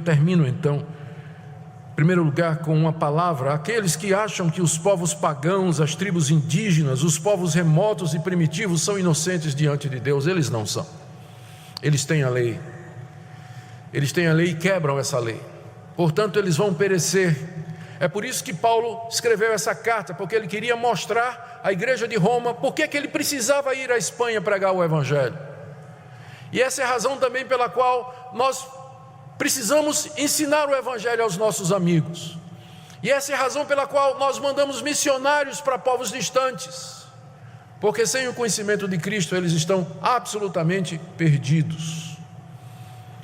termino então, em primeiro lugar, com uma palavra: aqueles que acham que os povos pagãos, as tribos indígenas, os povos remotos e primitivos são inocentes diante de Deus, eles não são. Eles têm a lei. Eles têm a lei e quebram essa lei. Portanto, eles vão perecer. É por isso que Paulo escreveu essa carta, porque ele queria mostrar à igreja de Roma por que ele precisava ir à Espanha pregar o Evangelho. E essa é a razão também pela qual nós precisamos ensinar o Evangelho aos nossos amigos. E essa é a razão pela qual nós mandamos missionários para povos distantes, porque sem o conhecimento de Cristo eles estão absolutamente perdidos.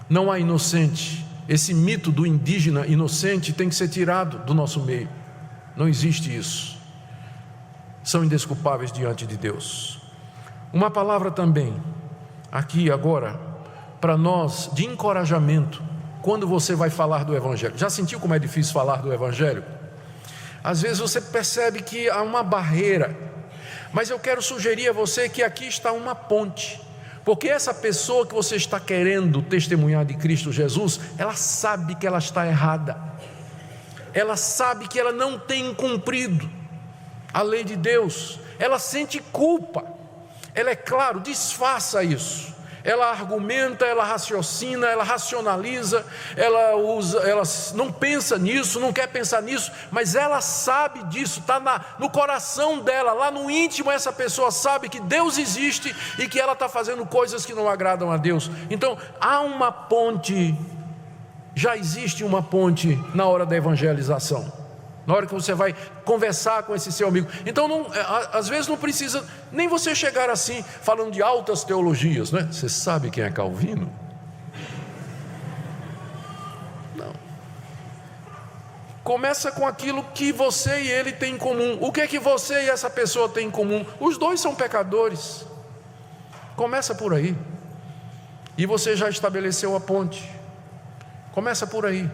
Não há inocente. Esse mito do indígena inocente tem que ser tirado do nosso meio. Não existe isso. São indesculpáveis diante de Deus. Uma palavra também, aqui agora, para nós, de encorajamento, quando você vai falar do Evangelho. Já sentiu como é difícil falar do Evangelho? Às vezes você percebe que há uma barreira, mas eu quero sugerir a você que aqui está uma ponte. Porque essa pessoa que você está querendo testemunhar de Cristo Jesus, ela sabe que ela está errada. Ela sabe que ela não tem cumprido a lei de Deus. Ela sente culpa. Ela, é claro, disfarça isso. Ela argumenta, ela raciocina, ela racionaliza, ela não pensa nisso, não quer pensar nisso, mas ela sabe disso, está no coração dela, lá no íntimo. Essa pessoa sabe que Deus existe e que ela está fazendo coisas que não agradam a Deus. Então há uma ponte, já existe uma ponte na hora da evangelização. Na hora que você vai conversar com esse seu amigo. Então, às vezes não precisa nem você chegar assim, falando de altas teologias, né? Você sabe quem é Calvino? Não. Começa com aquilo que você e ele têm em comum. O que é que você e essa pessoa têm em comum? Os dois são pecadores. Começa por aí. E você já estabeleceu a ponte. Começa por aí.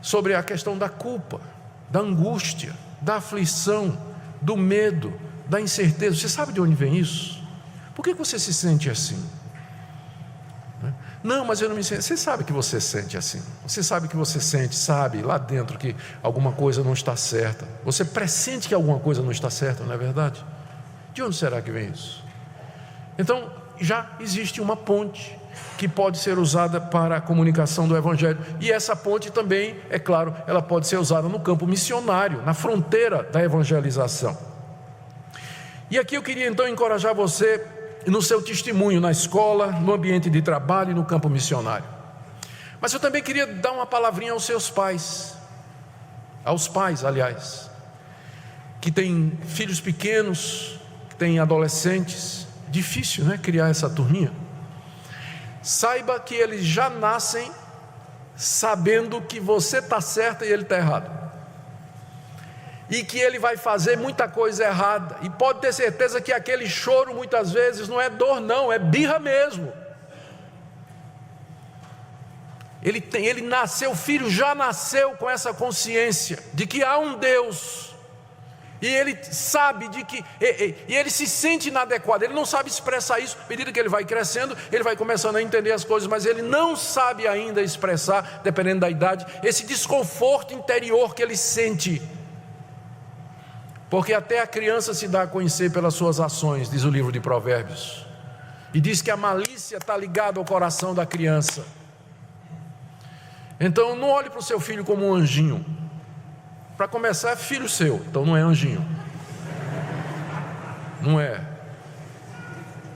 Sobre a questão da culpa, da angústia, da aflição, do medo, da incerteza. Você sabe de onde vem isso? Por que você se sente assim? Não, mas eu não me sinto. Você sabe que você sente assim. Você sabe que você sente, sabe lá dentro que alguma coisa não está certa. Você pressente que alguma coisa não está certa, não é verdade? De onde será que vem isso? Então, já existe uma ponte que pode ser usada para a comunicação do Evangelho. E essa ponte também, é claro, ela pode ser usada no campo missionário, na fronteira da evangelização. E aqui eu queria então encorajar você no seu testemunho, na escola, no ambiente de trabalho e no campo missionário. Mas eu também queria dar uma palavrinha aos seus pais, aos pais, aliás, que têm filhos pequenos, que têm adolescentes. Difícil, né, criar essa turminha. Saiba que eles já nascem sabendo que você está certo e ele está errado, e que ele vai fazer muita coisa errada, e pode ter certeza que aquele choro muitas vezes não é dor não, é birra mesmo. Ele nasceu, o filho já nasceu com essa consciência de que há um Deus, e ele sabe de que, e ele se sente inadequado. Ele não sabe expressar isso. À medida que ele vai crescendo, ele vai começando a entender as coisas, mas ele não sabe ainda expressar, dependendo da idade, esse desconforto interior que ele sente, porque até a criança se dá a conhecer pelas suas ações, diz o livro de Provérbios, e diz que a malícia está ligada ao coração da criança. Então não olhe para o seu filho como um anjinho. Para começar, é filho seu, então não é anjinho. Não é.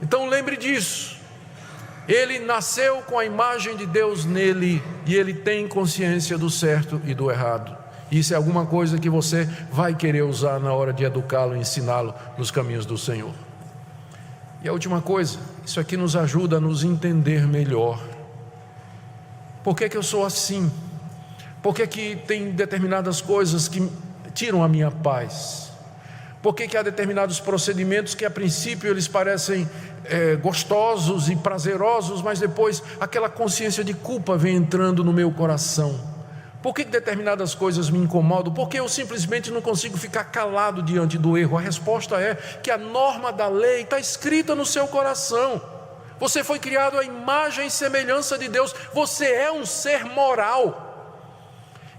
Então lembre disso. Ele nasceu com a imagem de Deus nele, e ele tem consciência do certo e do errado. Isso é alguma coisa que você vai querer usar na hora de educá-lo e ensiná-lo nos caminhos do Senhor. E a última coisa, isso aqui nos ajuda a nos entender melhor. Por que eu sou assim? Por que tem determinadas coisas que tiram a minha paz? Por que há determinados procedimentos que a princípio eles parecem gostosos e prazerosos, mas depois aquela consciência de culpa vem entrando no meu coração? Por que determinadas coisas me incomodam? Porque eu simplesmente não consigo ficar calado diante do erro? A resposta é que a norma da lei está escrita no seu coração. Você foi criado à imagem e semelhança de Deus. Você é um ser moral.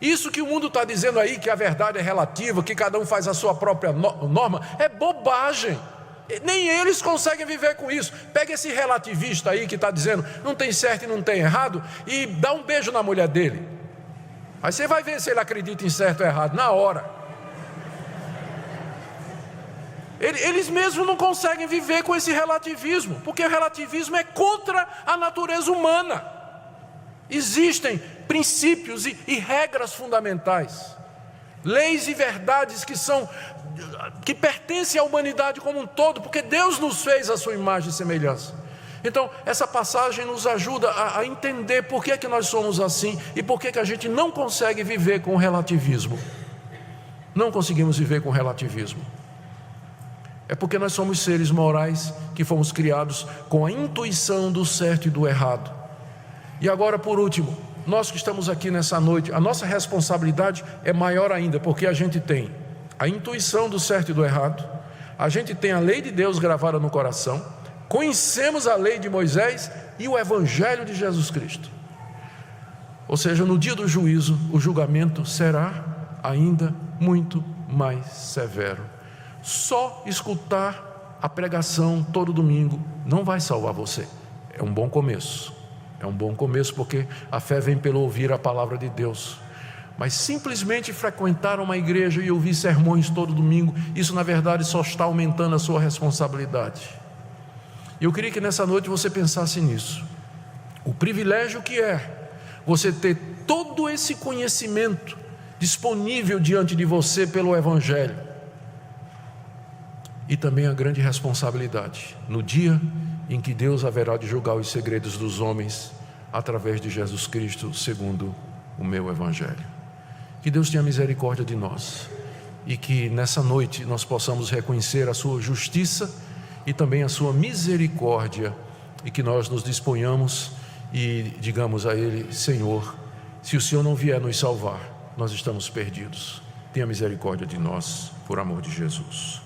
Isso que o mundo está dizendo aí, que a verdade é relativa, que cada um faz a sua própria norma, é bobagem. Nem eles conseguem viver com isso. Pega esse relativista aí que está dizendo não tem certo e não tem errado, e dá um beijo na mulher dele. Aí você vai ver se ele acredita em certo ou errado, na hora. Eles mesmos não conseguem viver com esse relativismo, porque o relativismo é contra a natureza humana. Existem princípios e regras fundamentais, leis e verdades que pertencem à humanidade como um todo, porque Deus nos fez a sua imagem e semelhança. Então, essa passagem nos ajuda a entender por que nós somos assim e por que a gente não consegue viver com o relativismo. Não conseguimos viver com o relativismo. É porque nós somos seres morais que fomos criados com a intuição do certo e do errado. E agora, por último, nós que estamos aqui nessa noite, a nossa responsabilidade é maior ainda, porque a gente tem a intuição do certo e do errado, a gente tem a lei de Deus gravada no coração, conhecemos a lei de Moisés e o Evangelho de Jesus Cristo. Ou seja, no dia do juízo, o julgamento será ainda muito mais severo. Só escutar a pregação todo domingo não vai salvar você. É um bom começo. É um bom começo, porque a fé vem pelo ouvir a palavra de Deus. Mas simplesmente frequentar uma igreja e ouvir sermões todo domingo, isso na verdade só está aumentando a sua responsabilidade. E eu queria que nessa noite você pensasse nisso. O privilégio que é você ter todo esse conhecimento disponível diante de você pelo Evangelho. E também a grande responsabilidade no dia em que Deus haverá de julgar os segredos dos homens através de Jesus Cristo, segundo o meu Evangelho. Que Deus tenha misericórdia de nós e que nessa noite nós possamos reconhecer a sua justiça e também a sua misericórdia, e que nós nos disponhamos e digamos a Ele: Senhor, se o Senhor não vier nos salvar, nós estamos perdidos. Tenha misericórdia de nós, por amor de Jesus.